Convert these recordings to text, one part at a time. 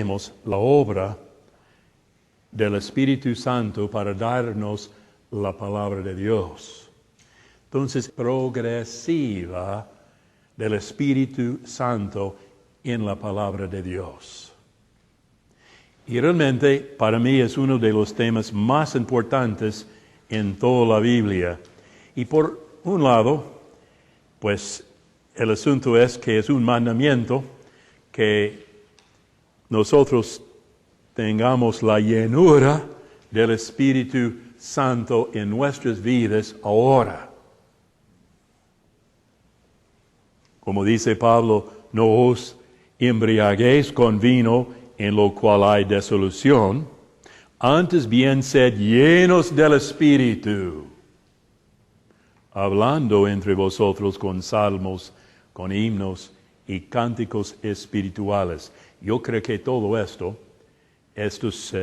la obra del Espíritu Santo para darnos la palabra de Dios. Entonces, progresiva del Espíritu Santo en la palabra de Dios. Y realmente para mí es uno de los temas más importantes en toda la Biblia. Y por un lado, pues el asunto es que es un mandamiento que nosotros tengamos la llenura del Espíritu Santo en nuestras vidas ahora. Como dice Pablo, no os embriaguéis con vino en lo cual hay disolución, antes bien sed llenos del Espíritu, hablando entre vosotros con salmos, con himnos y cánticos espirituales. Yo creo que todo esto, estos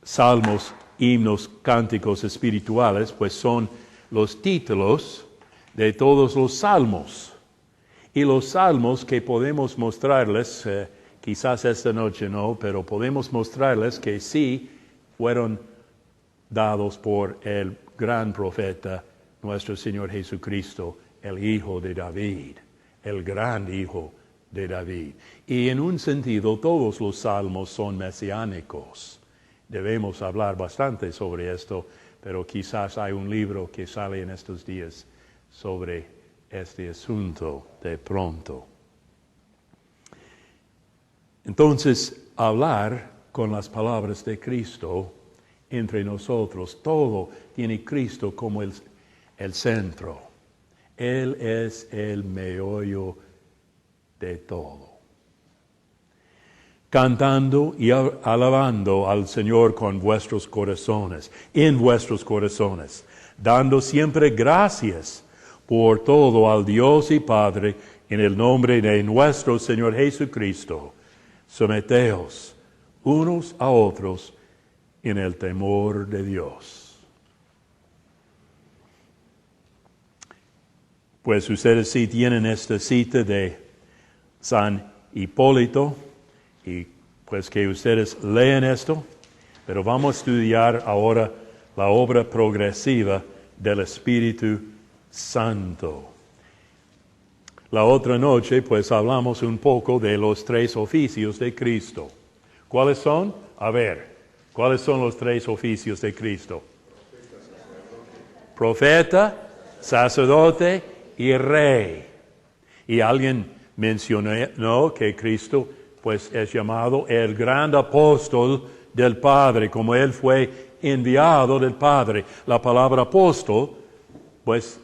salmos, himnos, cánticos espirituales, pues son los títulos de todos los salmos. Y los salmos que podemos mostrarles, quizás esta noche no, pero podemos mostrarles que sí fueron dados por el gran profeta, nuestro Señor Jesucristo, el Hijo de David, el gran Hijo de David. Y en un sentido, todos los salmos son mesiánicos. Debemos hablar bastante sobre esto, pero quizás hay un libro que sale en estos días sobre este asunto de pronto. Entonces, hablar con las palabras de Cristo entre nosotros, todo tiene Cristo como el centro. Él es el meollo de todo. Cantando y alabando al Señor con vuestros corazones, en vuestros corazones, dando siempre gracias por todo al Dios y Padre, en el nombre de nuestro Señor Jesucristo. Someteos unos a otros en el temor de Dios. Pues ustedes sí tienen esta cita de San Hipólito, y pues que ustedes leen esto, pero vamos a estudiar ahora la obra progresiva del Espíritu Santo. La otra noche, pues hablamos un poco de los tres oficios de Cristo. ¿Cuáles son? A ver, ¿cuáles son los tres oficios de Cristo? Profeta, sacerdote y rey. Y alguien mencionó que Cristo, pues, es llamado el gran apóstol del Padre, como Él fue enviado del Padre. La palabra apóstol, pues,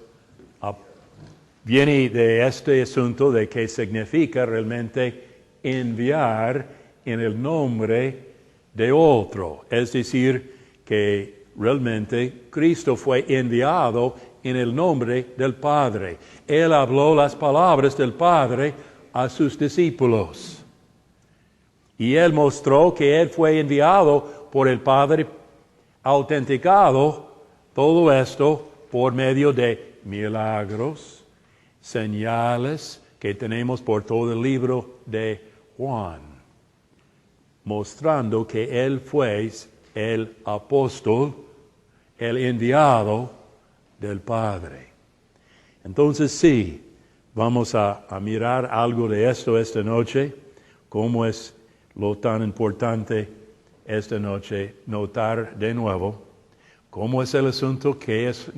viene de este asunto de que significa realmente enviar en el nombre de otro. Es decir, que realmente Cristo fue enviado en el nombre del Padre. Él habló las palabras del Padre a sus discípulos. Y Él mostró que Él fue enviado por el Padre, autenticado todo esto por medio de milagros, señales que tenemos por todo el libro de Juan, mostrando que Él fue el apóstol, el enviado del Padre. Entonces sí, vamos a mirar algo de esto esta noche, cómo es lo tan importante esta noche notar de nuevo cómo es el asunto que es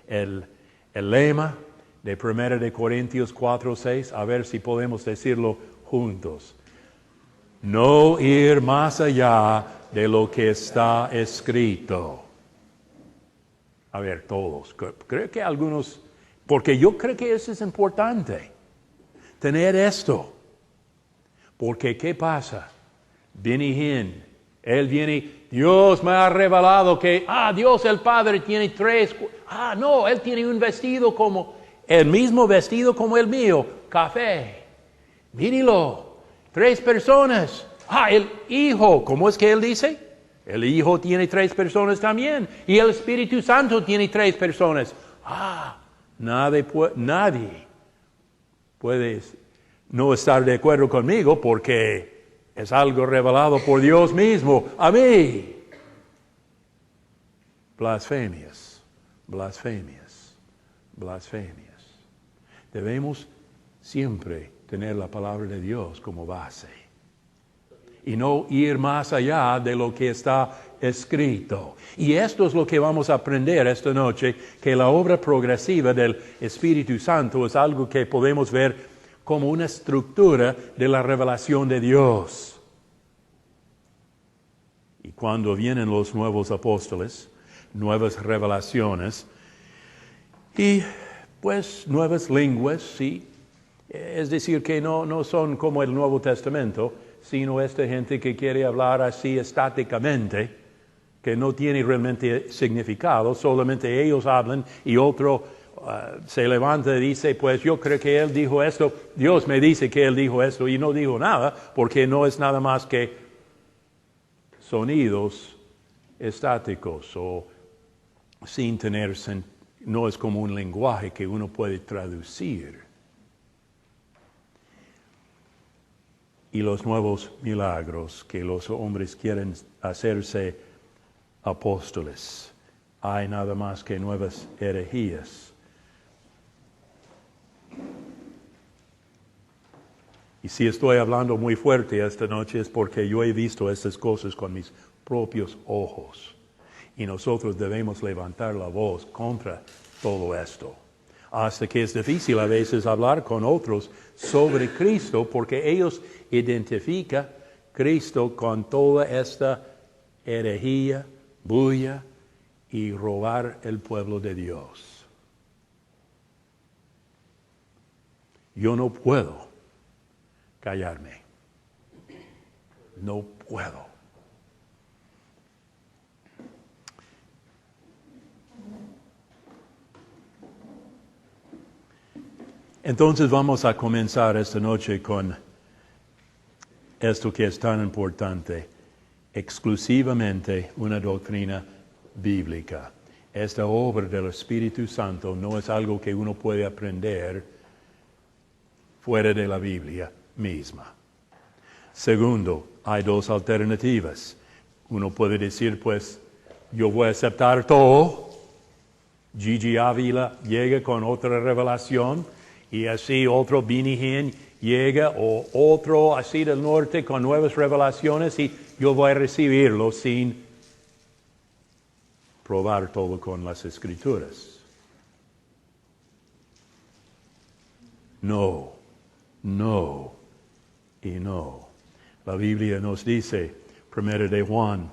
el lema de 1 de Corintios 4:6, a ver si podemos decirlo juntos. No ir más allá de lo que está escrito. A ver, todos. Creo que algunos, porque yo creo que eso es importante, tener esto. Porque, ¿qué pasa? Él viene, Dios me ha revelado que, Dios el Padre tiene tres, no, Él tiene un vestido como, el mismo vestido como el mío, café. Míralo, 3 personas. El Hijo, ¿cómo es que Él dice? El Hijo tiene 3 personas también. Y el Espíritu Santo tiene 3 personas. Nadie puede no estar de acuerdo conmigo porque Es algo revelado por Dios mismo a mí. Blasfemias, blasfemias, blasfemias. Debemos siempre tener la palabra de Dios como base y no ir más allá de lo que está escrito. Y esto es lo que vamos a aprender esta noche, que la obra progresiva del Espíritu Santo es algo que podemos ver como una estructura de la revelación de Dios. Y cuando vienen los nuevos apóstoles, nuevas revelaciones y pues nuevas lenguas, sí. Es decir, que no son como el Nuevo Testamento, sino esta gente que quiere hablar así estáticamente, que no tiene realmente significado, solamente ellos hablan y otro se levanta y dice, pues yo creo que él dijo esto, Dios me dice que él dijo esto y no dijo nada, porque no es nada más que sonidos estáticos o sin tener no es como un lenguaje que uno puede traducir. Y los nuevos milagros que los hombres quieren hacerse apóstoles. Hay nada más que nuevas herejías. Y si estoy hablando muy fuerte esta noche es porque yo he visto estas cosas con mis propios ojos. Y nosotros debemos levantar la voz contra todo esto. Hasta que es difícil a veces hablar con otros sobre Cristo porque ellos identifican Cristo con toda esta herejía, bulla y robar el pueblo de Dios. Yo no puedo callarme. No puedo. Entonces vamos a comenzar esta noche con esto que es tan importante, exclusivamente una doctrina bíblica. Esta obra del Espíritu Santo no es algo que uno puede aprender fuera de la Biblia misma. Segundo, hay dos alternativas. Uno puede decir, pues, yo voy a aceptar todo. Gigi Ávila llega con otra revelación. Y así otro Benny Hinn llega o otro así del norte con nuevas revelaciones y yo voy a recibirlo sin probar todo con las Escrituras. No, no y no. La Biblia nos dice, 1 de Juan,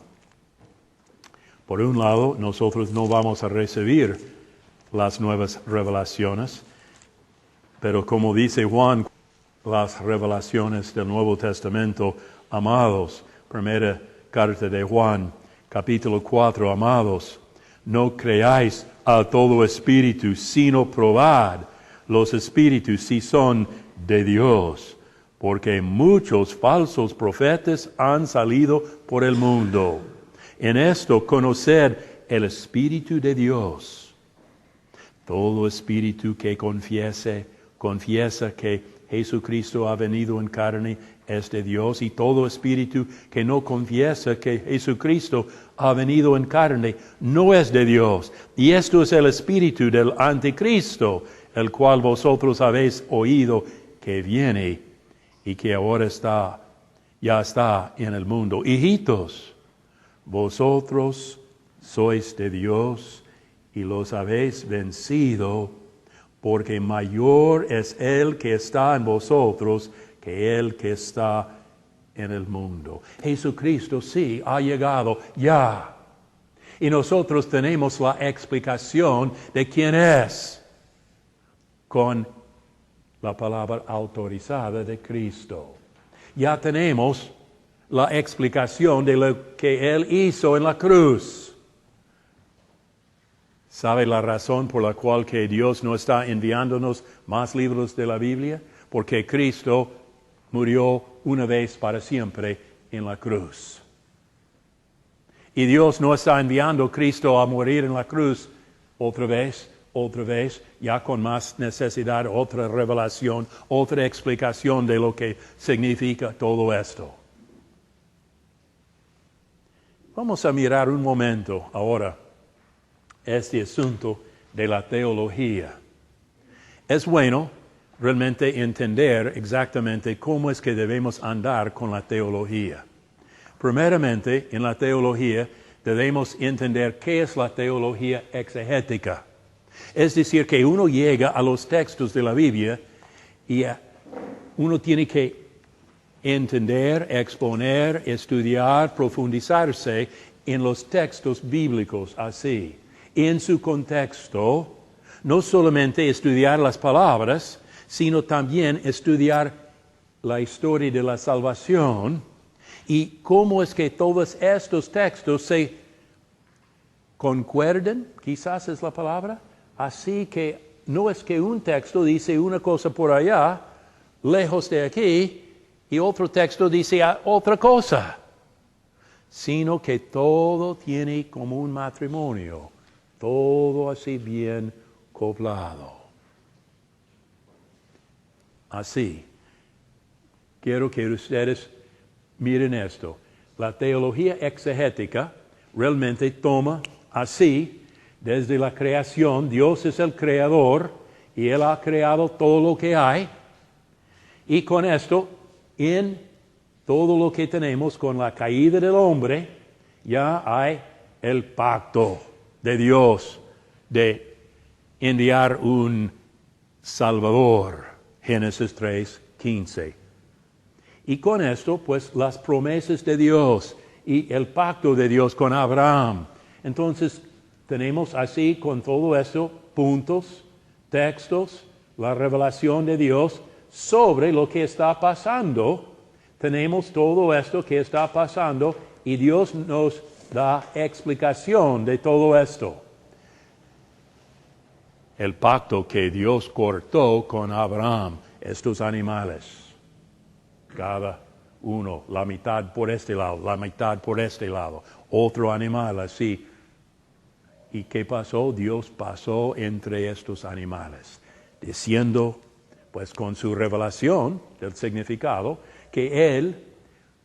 por un lado, nosotros no vamos a recibir las nuevas revelaciones, pero como dice Juan, las revelaciones del Nuevo Testamento, amados, primera carta de Juan, capítulo 4, amados, no creáis a todo espíritu, sino probad los espíritus si son de Dios, porque muchos falsos profetas han salido por el mundo. En esto conoced el Espíritu de Dios. Todo espíritu que confiesa que Jesucristo ha venido en carne es de Dios, y todo espíritu que no confiesa que Jesucristo ha venido en carne no es de Dios. Y esto es el espíritu del anticristo, el cual vosotros habéis oído que viene y que ahora ya está en el mundo. Hijitos, vosotros sois de Dios y los habéis vencido, porque mayor es el que está en vosotros que el que está en el mundo. Jesucristo sí ha llegado ya. Y nosotros tenemos la explicación de quién es con la palabra autorizada de Cristo. Ya tenemos la explicación de lo que Él hizo en la cruz. ¿Sabe la razón por la cual que Dios no está enviándonos más libros de la Biblia? Porque Cristo murió una vez para siempre en la cruz. Y Dios no está enviando a Cristo a morir en la cruz otra vez, ya con más necesidad, otra revelación, otra explicación de lo que significa todo esto. Vamos a mirar un momento ahora este asunto de la teología. Es bueno realmente entender exactamente cómo es que debemos andar con la teología. Primeramente, en la teología debemos entender qué es la teología exegética. Es decir, que uno llega a los textos de la Biblia y uno tiene que entender, exponer, estudiar, profundizarse en los textos bíblicos así. En su contexto, no solamente estudiar las palabras, sino también estudiar la historia de la salvación y cómo es que todos estos textos se concuerdan, quizás es la palabra, así que no es que un texto dice una cosa por allá, lejos de aquí, y otro texto dice otra cosa, sino que todo tiene como un matrimonio, todo así bien acoplado. Así, quiero que ustedes miren esto. La teología exegética realmente toma así, desde la creación, Dios es el creador y Él ha creado todo lo que hay. Y con esto, en todo lo que tenemos con la caída del hombre, ya hay el pacto de Dios de enviar un Salvador. Génesis 3:15. Y con esto, pues, las promesas de Dios y el pacto de Dios con Abraham. Entonces, tenemos así con todo eso puntos, textos, la revelación de Dios sobre lo que está pasando. Tenemos todo esto que está pasando y Dios nos da explicación de todo esto. El pacto que Dios cortó con Abraham, estos animales, cada uno, la mitad por este lado, la mitad por este lado, otro animal así. ¿Y qué pasó? Dios pasó entre estos animales, diciendo, pues con su revelación del significado, que Él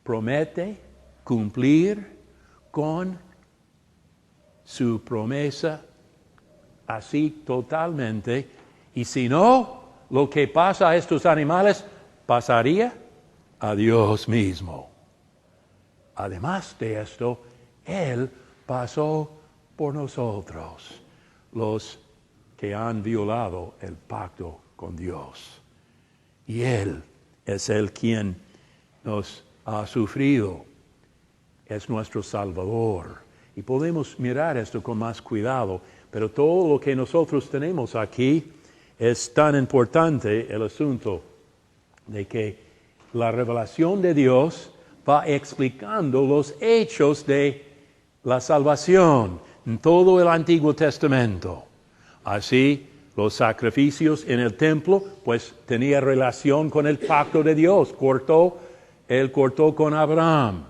promete cumplir con su promesa así totalmente, y si no, lo que pasa a estos animales pasaría a Dios mismo. Además de esto, Él pasó por nosotros, los que han violado el pacto con Dios. Y Él es el quien nos ha sufrido, es nuestro Salvador. Y podemos mirar esto con más cuidado, pero todo lo que nosotros tenemos aquí es tan importante el asunto de que la revelación de Dios va explicando los hechos de la salvación en todo el Antiguo Testamento. Así, los sacrificios en el templo, pues tenía relación con el pacto de Dios. Él cortó con Abraham.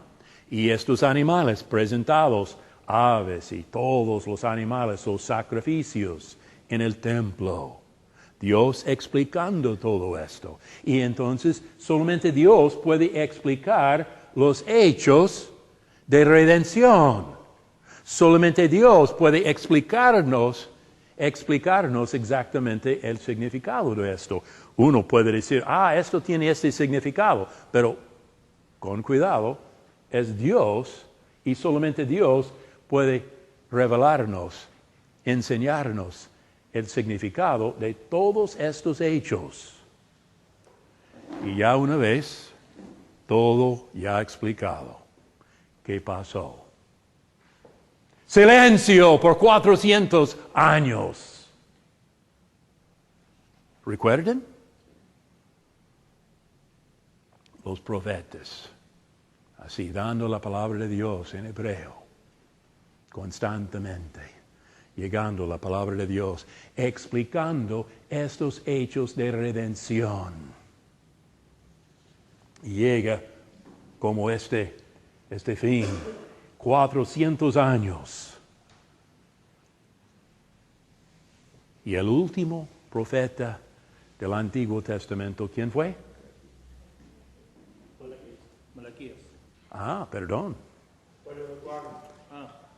Y estos animales presentados, aves y todos los animales, los sacrificios en el templo. Dios explicando todo esto. Y entonces solamente Dios puede explicar los hechos de redención. Solamente Dios puede explicarnos exactamente el significado de esto. Uno puede decir, esto tiene este significado, pero con cuidado, es Dios y solamente Dios puede revelarnos, enseñarnos el significado de todos estos hechos. Y ya una vez, todo ya explicado. ¿Qué pasó? Silencio por 400 años. ¿Recuerdan? Los profetas, así dando la palabra de Dios en hebreo, constantemente, llegando la palabra de Dios, explicando estos hechos de redención. Y llega como este fin, 400 años. Y el último profeta del Antiguo Testamento, ¿quién fue? Malaquías. Perdón. Bueno, Juan.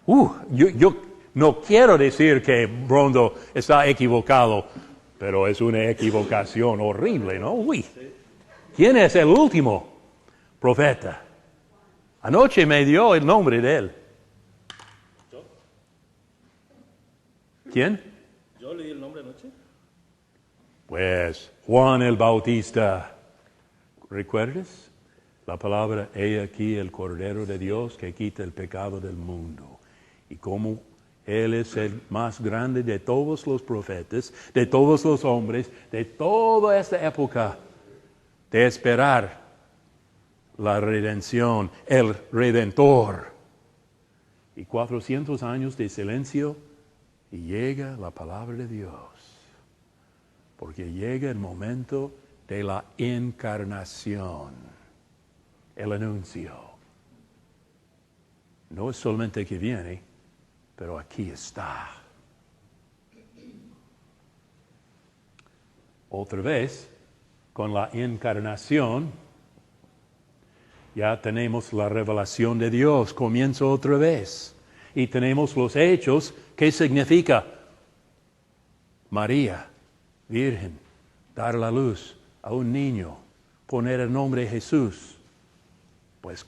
Yo no quiero decir que Brondo está equivocado, pero es una equivocación horrible, ¿no? ¿Quién es el último profeta? Anoche me dio el nombre de él. ¿Yo? ¿Quién? ¿Yo leí el nombre anoche? Pues Juan el Bautista. ¿Recuerdas? La palabra, he aquí el Cordero de Dios que quita el pecado del mundo. Y como Él es el más grande de todos los profetas, de todos los hombres, de toda esta época de esperar la redención, el Redentor. Y 400 años de silencio y llega la palabra de Dios. Porque llega el momento de la encarnación. El anuncio. No es solamente que viene, pero aquí está. Otra vez, con la encarnación, ya tenemos la revelación de Dios, comienza otra vez. Y tenemos los hechos, ¿qué significa? María, virgen, dar la luz a un niño, poner el nombre Jesús. Pues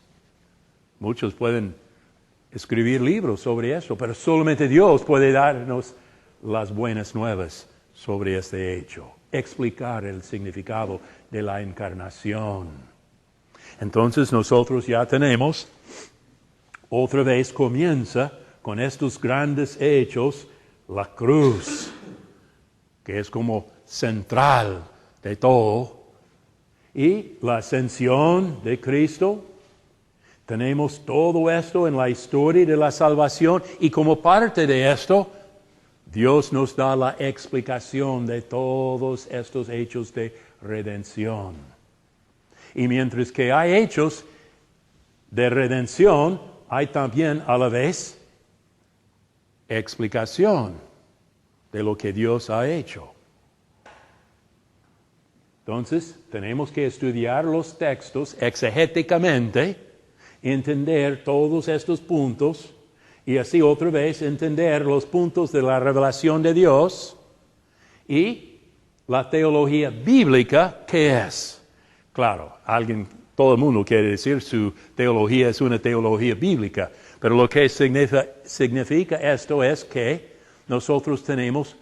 muchos pueden escribir libros sobre eso, pero solamente Dios puede darnos las buenas nuevas sobre este hecho, explicar el significado de la encarnación. Entonces nosotros ya tenemos, otra vez comienza con estos grandes hechos, la cruz, que es como central de todo, y la ascensión de Cristo. Tenemos todo esto en la historia de la salvación y como parte de esto, Dios nos da la explicación de todos estos hechos de redención. Y mientras que hay hechos de redención, hay también a la vez explicación de lo que Dios ha hecho. Entonces, tenemos que estudiar los textos exegéticamente, entender todos estos puntos y así otra vez entender los puntos de la revelación de Dios y la teología bíblica, ¿qué es? Claro, todo el mundo quiere decir su teología es una teología bíblica, pero lo que significa esto es que nosotros tenemos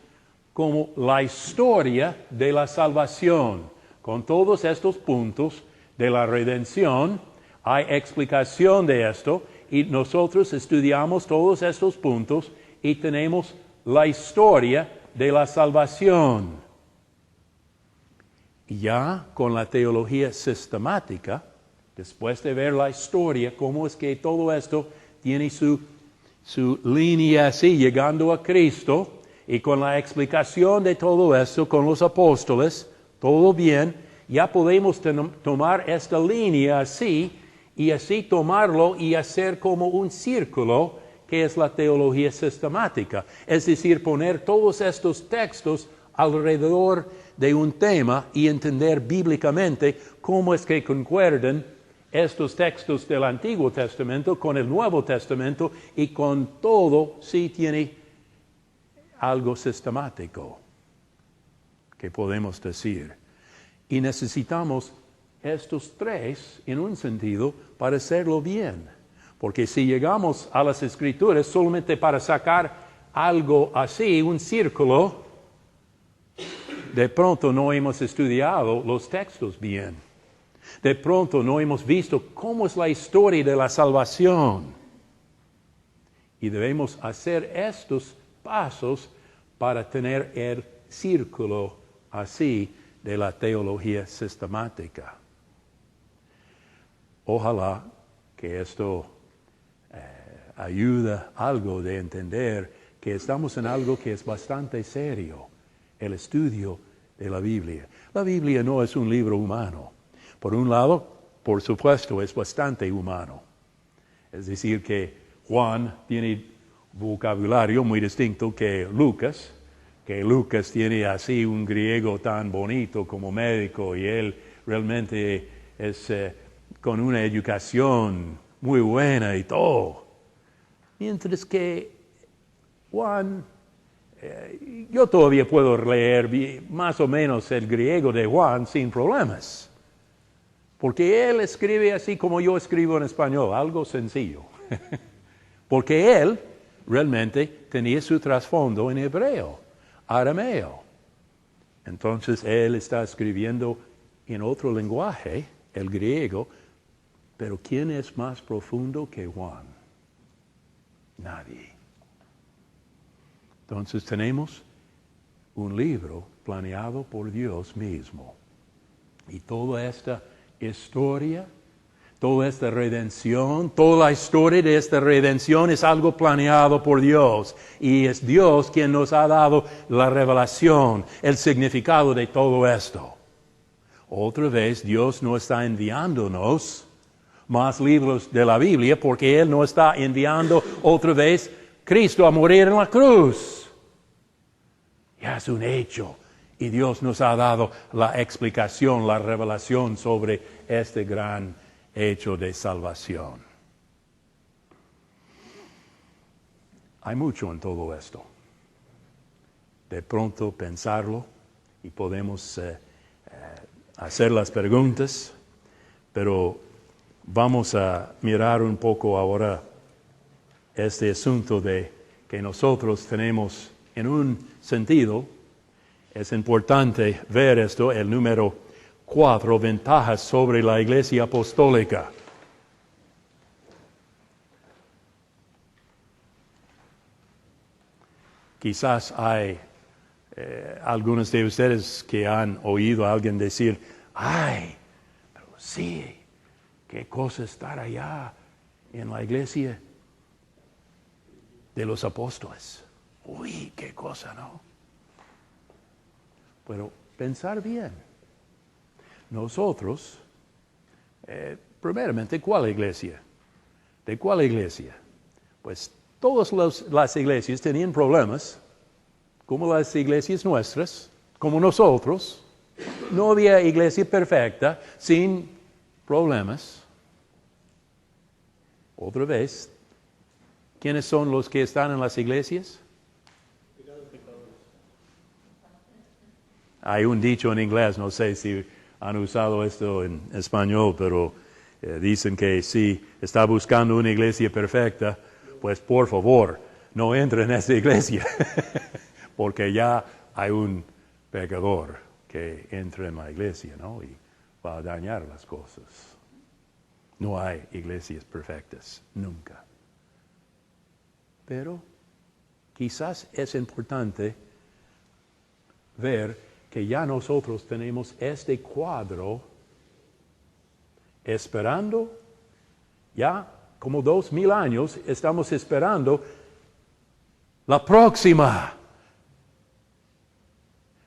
como la historia de la salvación, con todos estos puntos de la redención. Hay explicación de esto y nosotros estudiamos todos estos puntos y tenemos la historia de la salvación. Y ya con la teología sistemática, después de ver la historia, cómo es que todo esto tiene su línea así, llegando a Cristo, y con la explicación de todo esto con los apóstoles, todo bien, ya podemos tomar esta línea así, y así tomarlo y hacer como un círculo, que es la teología sistemática. Es decir, poner todos estos textos alrededor de un tema y entender bíblicamente cómo es que concuerdan estos textos del Antiguo Testamento con el Nuevo Testamento y con todo sí tiene algo sistemático que podemos decir. Y necesitamos estos tres, en un sentido, para hacerlo bien. Porque si llegamos a las Escrituras solamente para sacar algo así, un círculo, de pronto no hemos estudiado los textos bien. De pronto no hemos visto cómo es la historia de la salvación. Y debemos hacer estos pasos para tener el círculo así de la teología sistemática. Ojalá que esto ayude algo de entender que estamos en algo que es bastante serio, el estudio de la Biblia. La Biblia no es un libro humano. Por un lado, por supuesto, es bastante humano. Es decir, que Juan tiene vocabulario muy distinto que Lucas tiene así un griego tan bonito como médico y él realmente es con una educación muy buena y todo. Mientras que Juan, yo todavía puedo leer más o menos el griego de Juan sin problemas. Porque él escribe así como yo escribo en español, algo sencillo. Porque él realmente tenía su trasfondo en hebreo, arameo. Entonces él está escribiendo en otro lenguaje, el griego, pero ¿quién es más profundo que Juan? Nadie. Entonces tenemos un libro planeado por Dios mismo. Y toda esta historia, toda esta redención, toda la historia de esta redención es algo planeado por Dios. Y es Dios quien nos ha dado la revelación, el significado de todo esto. Otra vez, Dios no está enviándonos más libros de la Biblia porque Él no está enviando otra vez Cristo a morir en la cruz. Ya es un hecho. Y Dios nos ha dado la explicación, la revelación sobre este gran hecho de salvación. Hay mucho en todo esto. De pronto pensarlo y podemos hacer las preguntas, pero vamos a mirar un poco ahora este asunto de que nosotros tenemos en un sentido. Es importante ver esto, el número 4, ventajas sobre la Iglesia Apostólica. Quizás hay algunos de ustedes que han oído a alguien decir, ¡ay, pero sí, qué cosa estar allá en la Iglesia de los apóstoles! ¡Uy, qué cosa, ¿no? Pero pensar bien. Nosotros, primeramente, ¿cuál iglesia? ¿De cuál iglesia? Pues todas las iglesias tenían problemas, como las iglesias nuestras, como nosotros. No había iglesia perfecta, sin problemas. Otra vez, ¿quiénes son los que están en las iglesias? Hay un dicho en inglés, no sé si han usado esto en español, pero dicen que si está buscando una iglesia perfecta, pues por favor, no entre en esa iglesia, porque ya hay un pecador que entra en la iglesia, ¿no? Y va a dañar las cosas. No hay iglesias perfectas, nunca. Pero quizás es importante ver que ya nosotros tenemos este cuadro esperando, ya como 2000 años estamos esperando la próxima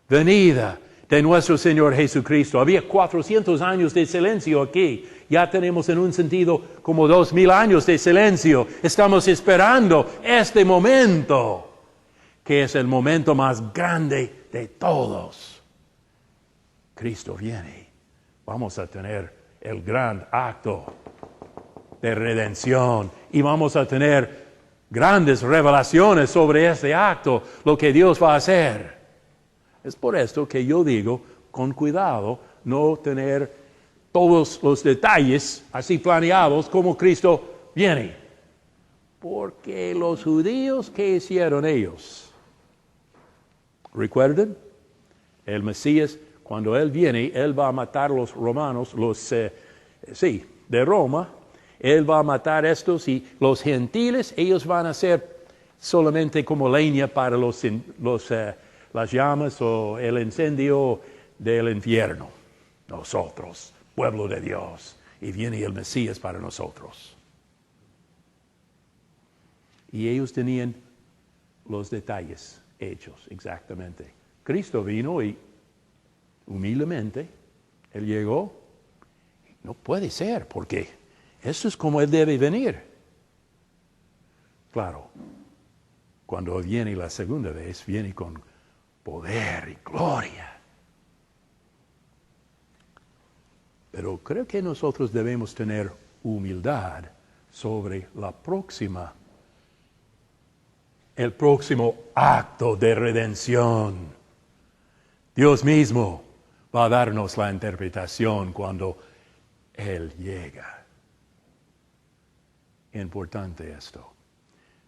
venida de nuestro Señor Jesucristo. Había 400 años de silencio aquí. Ya tenemos en un sentido como 2000 años de silencio. Estamos esperando este momento, que es el momento más grande de todos. Cristo viene. Vamos a tener el gran acto de redención y vamos a tener grandes revelaciones sobre este acto, lo que Dios va a hacer. Es por esto que yo digo, con cuidado, no tener todos los detalles así planeados como Cristo viene. Porque los judíos, ¿qué hicieron ellos? ¿Recuerdan? El Mesías, cuando Él viene, Él va a matar a los romanos, de Roma. Él va a matar a estos y los gentiles, ellos van a ser solamente como leña para las llamas o el incendio del infierno. Nosotros, pueblo de Dios, y viene el Mesías para nosotros. Y ellos tenían los detalles hechos exactamente. Cristo vino y humildemente, Él llegó. No puede ser, porque eso es como Él debe venir. Claro, cuando viene la segunda vez, viene con poder y gloria. Pero creo que nosotros debemos tener humildad sobre la próxima el próximo acto de redención. Dios mismo va a darnos la interpretación cuando Él llega. Importante esto.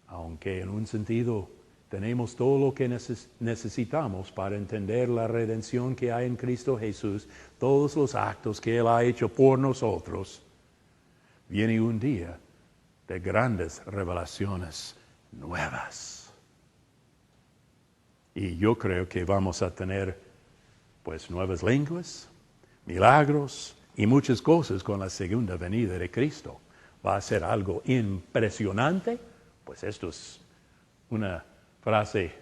Aunque en un sentido tenemos todo lo que necesitamos para entender la redención que hay en Cristo Jesús, todos los actos que Él ha hecho por nosotros, viene un día de grandes revelaciones nuevas. Y yo creo que vamos a tener pues nuevas lenguas, milagros y muchas cosas con la segunda venida de Cristo. Va a ser algo impresionante, pues esto es una frase,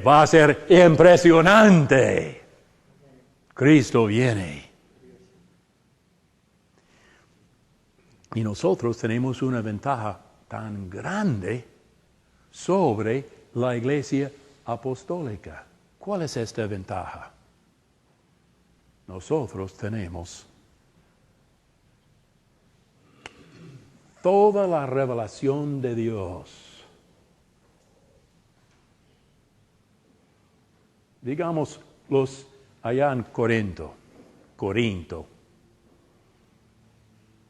va a ser impresionante. Cristo viene. Y nosotros tenemos una ventaja tan grande sobre la iglesia apostólica. ¿Cuál es esta ventaja? Nosotros tenemos toda la revelación de Dios. Digamos, los allá en Corinto,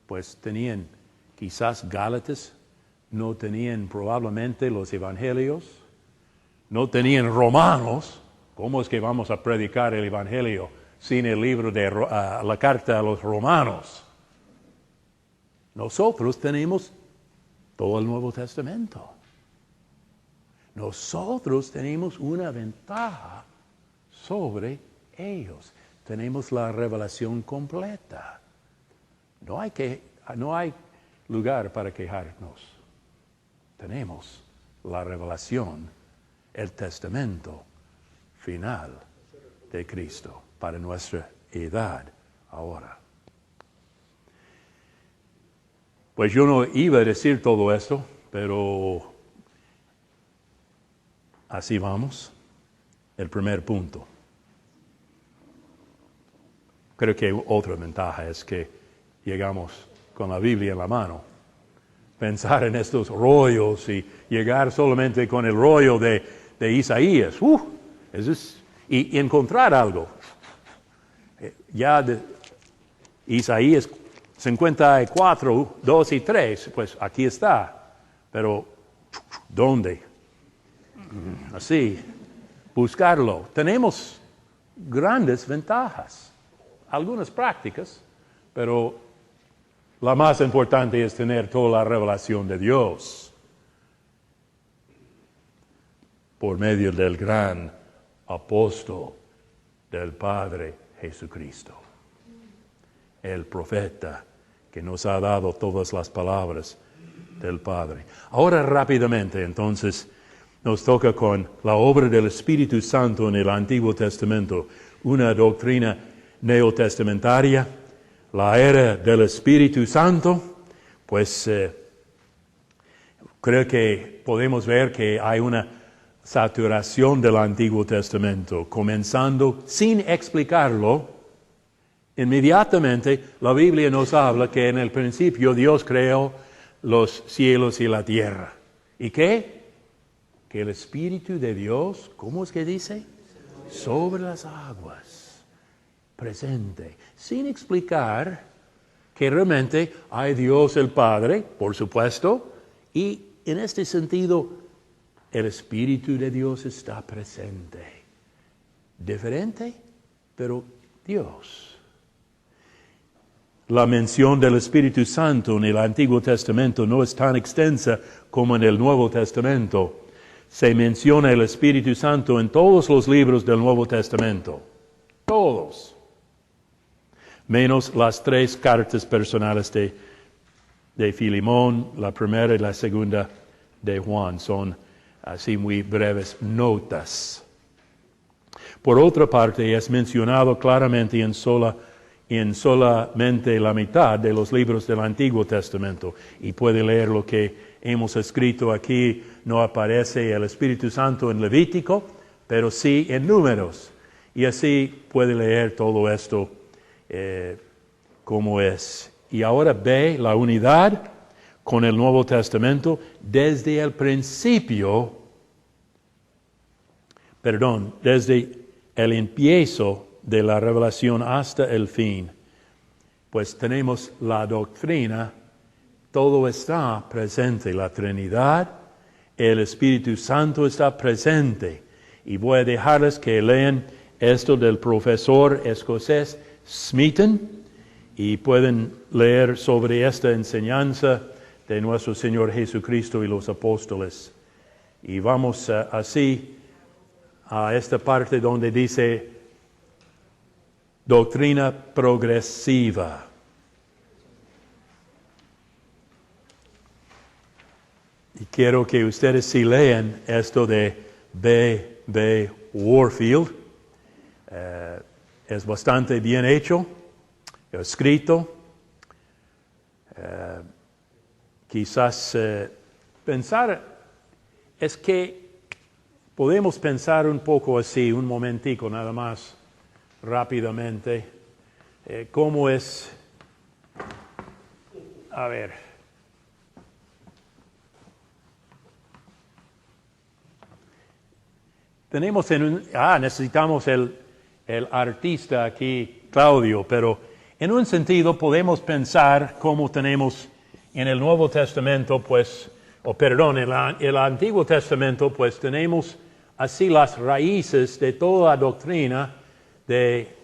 pues tenían quizás Gálatas, no tenían probablemente los evangelios, no tenían Romanos. ¿Cómo es que vamos a predicar el evangelio sin el libro de la carta a los Romanos? Nosotros tenemos todo el Nuevo Testamento. Nosotros tenemos una ventaja sobre ellos. Tenemos la revelación completa. No hay lugar para quejarnos. Tenemos la revelación, el testamento final de Cristo para nuestra edad ahora. Pues yo no iba a decir todo esto, pero así vamos. El primer punto. Creo que otra ventaja es que llegamos con la Biblia en la mano. Pensar en estos rollos y llegar solamente con el rollo de Isaías. Y encontrar algo. Ya de Isaías 54, 2 y 3, pues aquí está. Pero, ¿dónde? Así, buscarlo. Tenemos grandes ventajas. Algunas prácticas, pero la más importante es tener toda la revelación de Dios por medio del gran apóstol del Padre Jesucristo, el profeta que nos ha dado todas las palabras del Padre. Ahora rápidamente, entonces, nos toca con la obra del Espíritu Santo en el Antiguo Testamento, una doctrina neotestamentaria, la era del Espíritu Santo. Pues creo que podemos ver que hay una saturación del Antiguo Testamento, comenzando sin explicarlo. Inmediatamente la Biblia nos habla que en el principio Dios creó los cielos y la tierra. ¿Y qué? Que el Espíritu de Dios, ¿cómo es que dice? Sobre las aguas, presente, sin explicar que realmente hay Dios el Padre, por supuesto, y en este sentido el Espíritu de Dios está presente. Diferente, pero Dios. La mención del Espíritu Santo en el Antiguo Testamento no es tan extensa como en el Nuevo Testamento. Se menciona el Espíritu Santo en todos los libros del Nuevo Testamento. Todos. Menos las 3 cartas personales de Filemón, la primera y la segunda de Juan. Son así muy breves notas. Por otra parte, es mencionado claramente en solamente la mitad de los libros del Antiguo Testamento. Y puede leer lo que hemos escrito aquí. No aparece el Espíritu Santo en Levítico, pero sí en Números. Y así puede leer todo esto como es. Y ahora ve la unidad con el Nuevo Testamento desde el principio, desde el empiezo de la revelación hasta el fin. Pues tenemos la doctrina, todo está presente, la Trinidad, el Espíritu Santo está presente. Y voy a dejarles que lean esto del profesor escocés Smeaton y pueden leer sobre esta enseñanza de nuestro Señor Jesucristo y los apóstoles. Y vamos así a esta parte donde dice doctrina progresiva. Y quiero que ustedes sí lean esto de B. Warfield. Es bastante bien hecho, escrito. Quizás es que podemos pensar un poco así, un momentico nada más, rápidamente, cómo es, a ver, tenemos necesitamos el artista aquí, Claudio, pero en un sentido podemos pensar cómo tenemos en el Nuevo Testamento, en el Antiguo Testamento, pues tenemos así las raíces de toda la doctrina de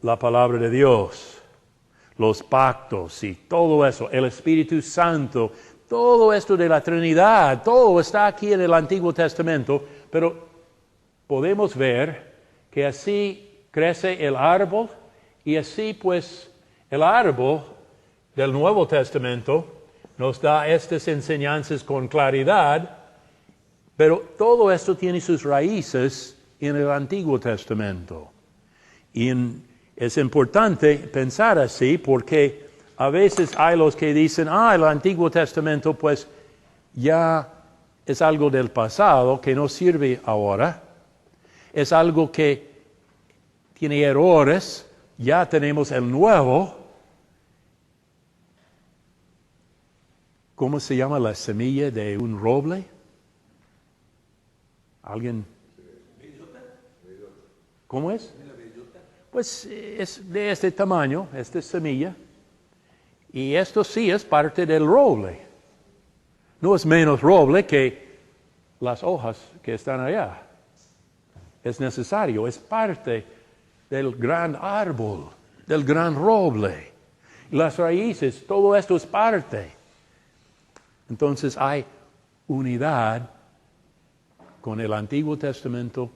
la palabra de Dios, los pactos y todo eso, el Espíritu Santo, todo esto de la Trinidad, todo está aquí en el Antiguo Testamento, pero podemos ver que así crece el árbol y así pues el árbol del Nuevo Testamento nos da estas enseñanzas con claridad, pero todo esto tiene sus raíces en el Antiguo Testamento. Y es importante pensar así porque a veces hay los que dicen, el Antiguo Testamento pues ya es algo del pasado que no sirve ahora, es algo que tiene errores, ya tenemos el Nuevo. ¿Cómo se llama la semilla de un roble? ¿Alguien? ¿Cómo es? Pues es de este tamaño, esta semilla. Y esto sí es parte del roble. No es menos roble que las hojas que están allá. Es necesario, es parte del gran árbol, del gran roble. Las raíces, todo esto es parte. Entonces hay unidad con el Antiguo Testamento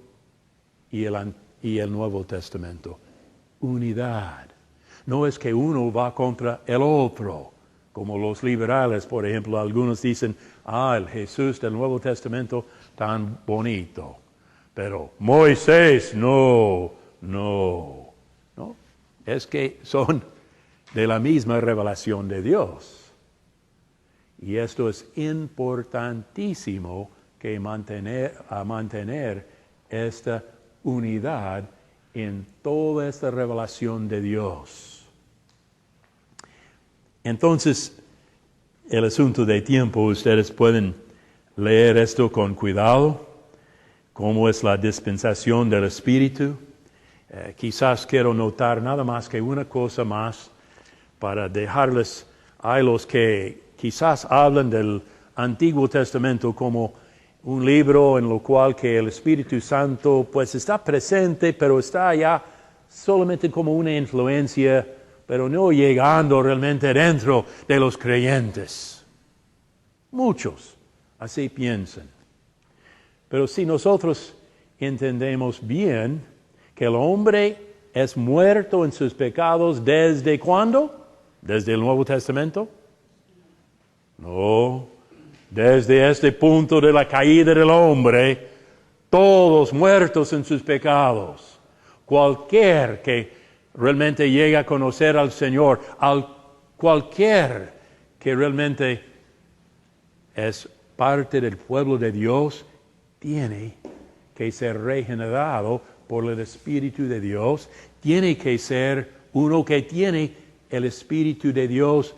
y el Nuevo Testamento. Unidad. No es que uno va contra el otro, como los liberales, por ejemplo, algunos dicen, el Jesús del Nuevo Testamento tan bonito, pero Moisés no. Es que son de la misma revelación de Dios. Y esto es importantísimo que mantener esta unidad en toda esta revelación de Dios. Entonces, el asunto de tiempo, ustedes pueden leer esto con cuidado, cómo es la dispensación del Espíritu. Quizás quiero notar nada más que una cosa más para dejarles a los que quizás hablan del Antiguo Testamento como un libro en lo cual que el Espíritu Santo pues está presente, pero está ya solamente como una influencia, pero no llegando realmente dentro de los creyentes. Muchos así piensan. Pero si nosotros entendemos bien que el hombre es muerto en sus pecados, ¿desde cuándo? ¿Desde el Nuevo Testamento? No, desde este punto de la caída del hombre, todos muertos en sus pecados. Cualquier que realmente llegue a conocer al Señor, cualquier que realmente es parte del pueblo de Dios, tiene que ser regenerado por el Espíritu de Dios, tiene que ser uno que tiene el Espíritu de Dios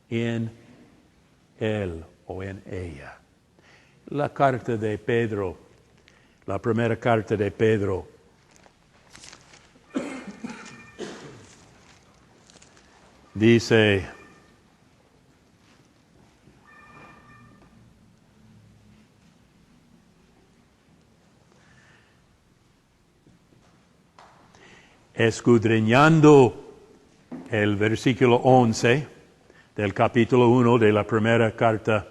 en él o en ella. La carta de Pedro, la primera carta de Pedro, dice, escudriñando el versículo 11 del capítulo 1 de la primera carta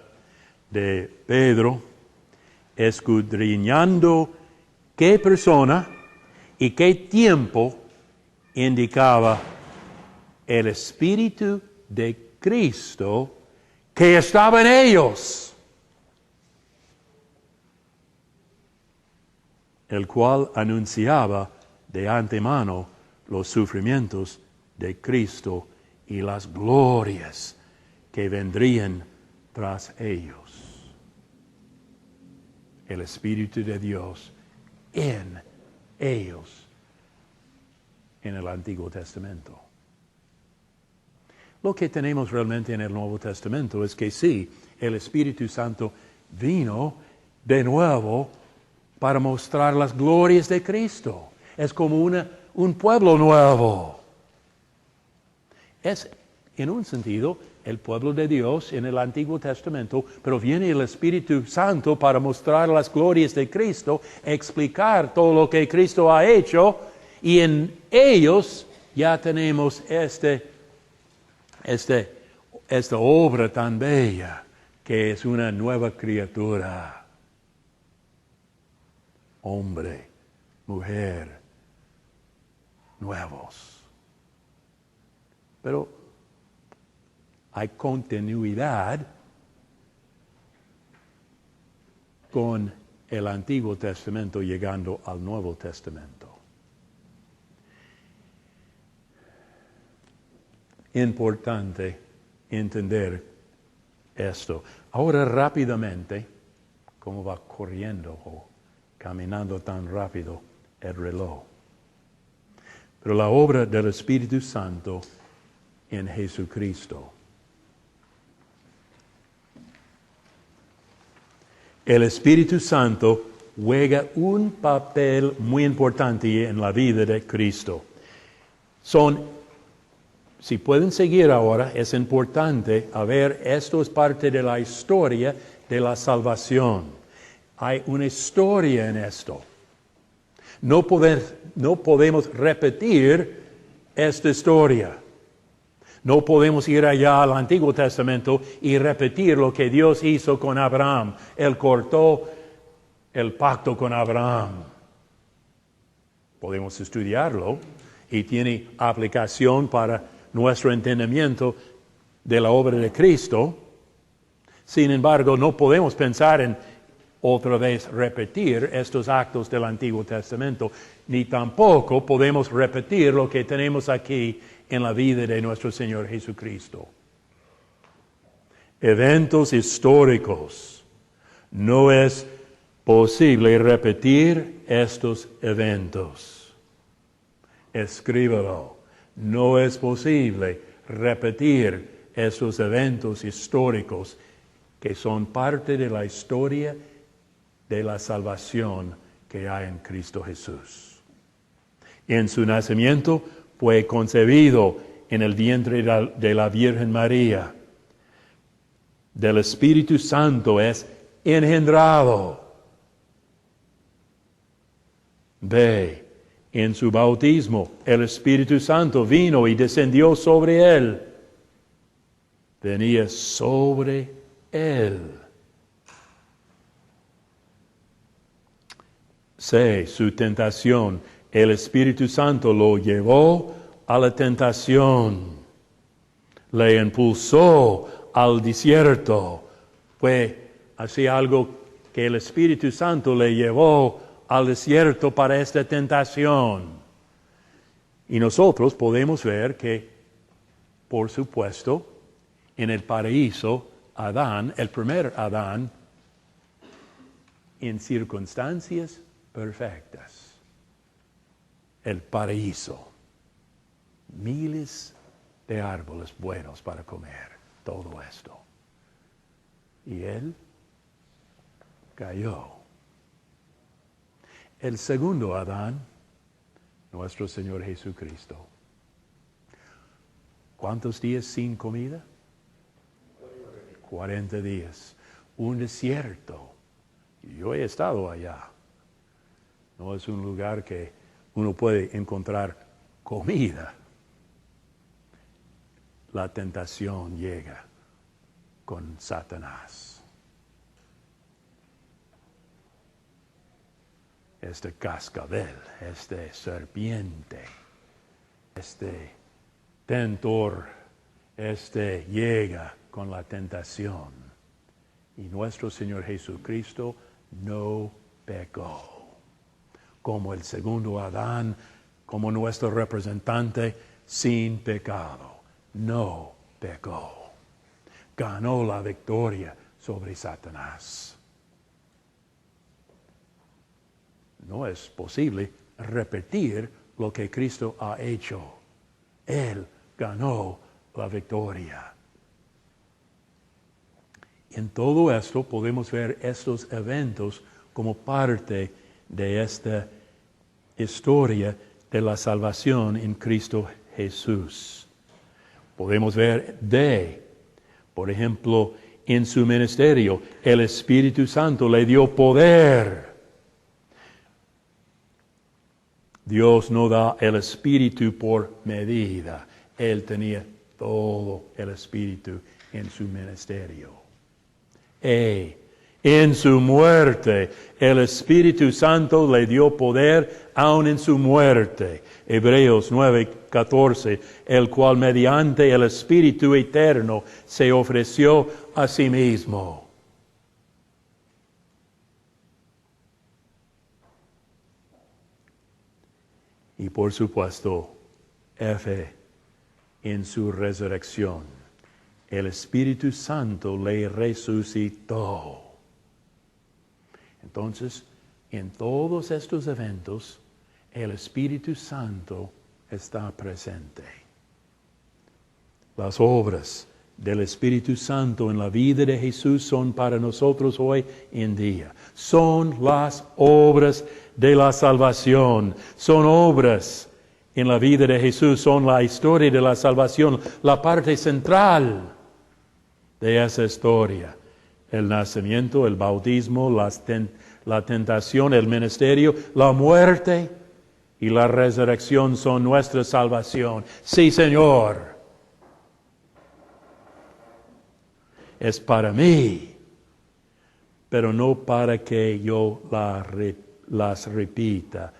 de Pedro, escudriñando qué persona y qué tiempo indicaba el Espíritu de Cristo que estaba en ellos, el cual anunciaba de antemano los sufrimientos de Cristo y las glorias que vendrían tras ellos. El Espíritu de Dios en ellos en el Antiguo Testamento. Lo que tenemos realmente en el Nuevo Testamento es que sí, el Espíritu Santo vino de nuevo para mostrar las glorias de Cristo. Es como un pueblo nuevo. Es, en un sentido, el pueblo de Dios en el Antiguo Testamento, pero viene el Espíritu Santo para mostrar las glorias de Cristo, explicar todo lo que Cristo ha hecho, y en ellos ya tenemos esta obra tan bella, que es una nueva criatura. Hombre, mujer, nuevos. Pero hay continuidad con el Antiguo Testamento llegando al Nuevo Testamento. Importante entender esto. Ahora rápidamente, cómo va corriendo o caminando tan rápido el reloj. Pero la obra del Espíritu Santo en Jesucristo. El Espíritu Santo juega un papel muy importante en la vida de Cristo. Si pueden seguir ahora, es importante ver, esto es parte de la historia de la salvación. Hay una historia en esto. No podemos repetir esta historia. No podemos ir allá al Antiguo Testamento y repetir lo que Dios hizo con Abraham. Él cortó el pacto con Abraham. Podemos estudiarlo y tiene aplicación para nuestro entendimiento de la obra de Cristo. Sin embargo, no podemos pensar en otra vez repetir estos actos del Antiguo Testamento, ni tampoco podemos repetir lo que tenemos aquí en la vida de nuestro Señor Jesucristo. Eventos históricos. No es posible repetir estos eventos. Escríbelo. No es posible repetir estos eventos históricos que son parte de la historia de la salvación que hay en Cristo Jesús. En su nacimiento fue concebido en el vientre de la Virgen María. Del Espíritu Santo es engendrado. B. En su bautismo, el Espíritu Santo vino y descendió sobre él. Venía sobre él. C. Su tentación. El Espíritu Santo lo llevó a la tentación. Le impulsó al desierto. Fue así algo que el Espíritu Santo le llevó al desierto para esta tentación. Y nosotros podemos ver que, por supuesto, en el paraíso, Adán, el primer Adán, en circunstancias perfectas. El paraíso. Miles de árboles buenos para comer. Todo esto. y él cayó. El segundo Adán, nuestro Señor Jesucristo. ¿Cuántos días sin comida? 40 días. Un desierto. Yo he estado allá. No es un lugar que uno puede encontrar comida. La tentación llega con Satanás. Este cascabel, este serpiente, este tentor, llega con la tentación. Y nuestro Señor Jesucristo no pecó. Como el segundo Adán, como nuestro representante, sin pecado, no pecó. Ganó la victoria sobre Satanás. No es posible repetir lo que Cristo ha hecho. Él ganó la victoria. En todo esto podemos ver estos eventos como parte de esta historia de la salvación en Cristo Jesús. Podemos ver por ejemplo, en su ministerio, el Espíritu Santo le dio poder. Dios no da el Espíritu por medida. Él tenía todo el Espíritu en su ministerio. En su muerte, el Espíritu Santo le dio poder aun en su muerte. Hebreos 9:14, el cual mediante el Espíritu eterno se ofreció a sí mismo. Y por supuesto, en su resurrección, el Espíritu Santo le resucitó. Entonces, en todos estos eventos, el Espíritu Santo está presente. Las obras del Espíritu Santo en la vida de Jesús son para nosotros hoy en día. Son las obras de la salvación. Son obras en la vida de Jesús, son la historia de la salvación, la parte central de esa historia. El nacimiento, el bautismo, la tentación, el ministerio, la muerte y la resurrección son nuestra salvación. Sí, Señor. Es para mí, pero no para que yo las repita.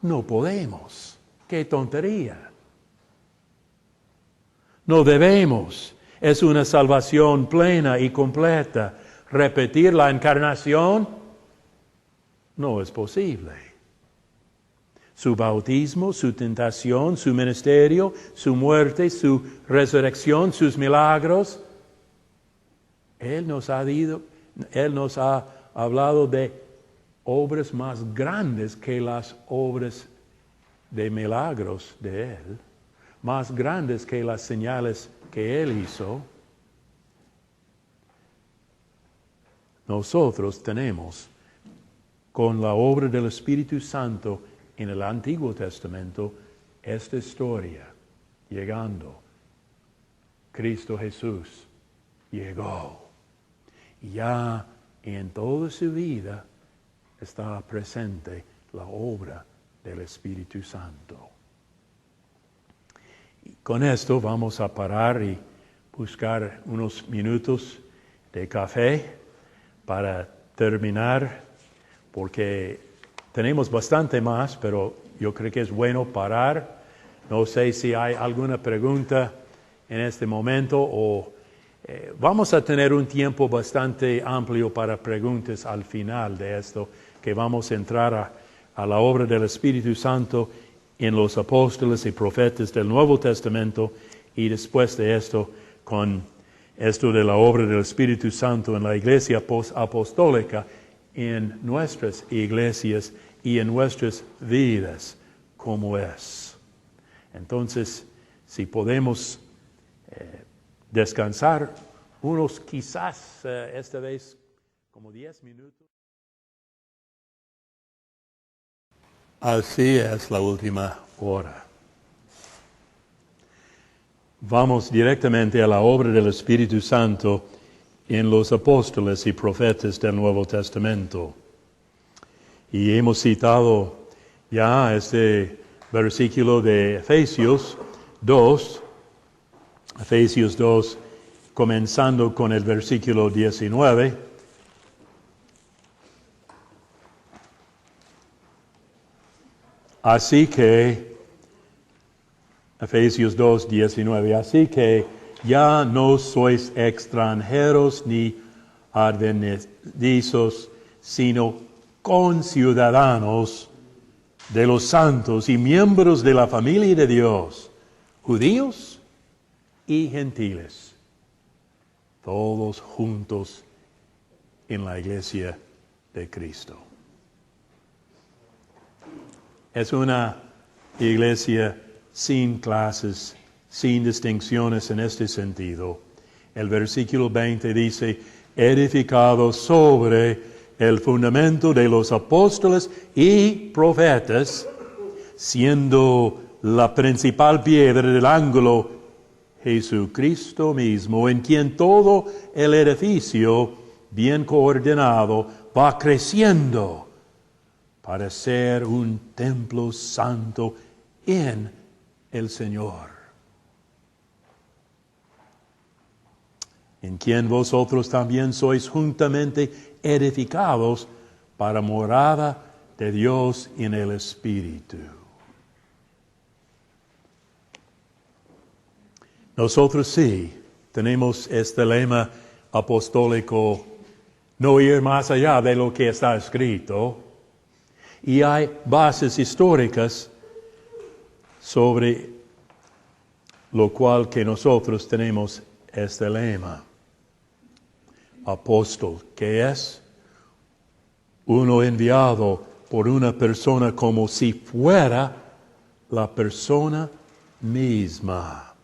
No podemos. ¡Qué tontería! No debemos. Es una salvación plena y completa. Repetir la encarnación no es posible. Su bautismo, su tentación, su ministerio, su muerte, su resurrección, sus milagros. Él nos ha hablado de obras más grandes que las obras de milagros de Él, más grandes que las señales que Él hizo. Nosotros tenemos, con la obra del Espíritu Santo en el Antiguo Testamento, esta historia llegando. Cristo Jesús llegó. Y ya en toda su vida está presente la obra del Espíritu Santo. Y con esto vamos a parar y buscar unos minutos de café para terminar, porque tenemos bastante más, pero yo creo que es bueno parar. No sé si hay alguna pregunta en este momento o vamos a tener un tiempo bastante amplio para preguntas al final de esto, que vamos a entrar a la obra del Espíritu Santo en los apóstoles y profetas del Nuevo Testamento, y después de esto, con esto de la obra del Espíritu Santo en la iglesia apostólica, en nuestras iglesias y en nuestras vidas, como es. Entonces, si podemos descansar unos quizás esta vez como 10 minutos. Así es la última hora. Vamos directamente a la obra del Espíritu Santo en los apóstoles y profetas del Nuevo Testamento. Y hemos citado ya este versículo de Efesios 2, comenzando con el versículo 19. Así que, Efesios 2, 19, así que ya no sois extranjeros ni advenedizos, sino conciudadanos de los santos y miembros de la familia de Dios, judíos y gentiles, todos juntos en la iglesia de Cristo. Es una iglesia sin clases, sin distinciones en este sentido. El versículo 20 dice, edificado sobre el fundamento de los apóstoles y profetas, siendo la principal piedra del ángulo Jesucristo mismo, en quien todo el edificio bien coordinado va creciendo para ser un templo santo en el Señor, en quien vosotros también sois juntamente edificados para morada de Dios en el Espíritu. Nosotros sí tenemos este lema apostólico, no ir más allá de lo que está escrito, y hay bases históricas sobre lo cual que nosotros tenemos este lema. Apóstol, que es uno enviado por una persona como si fuera la persona misma.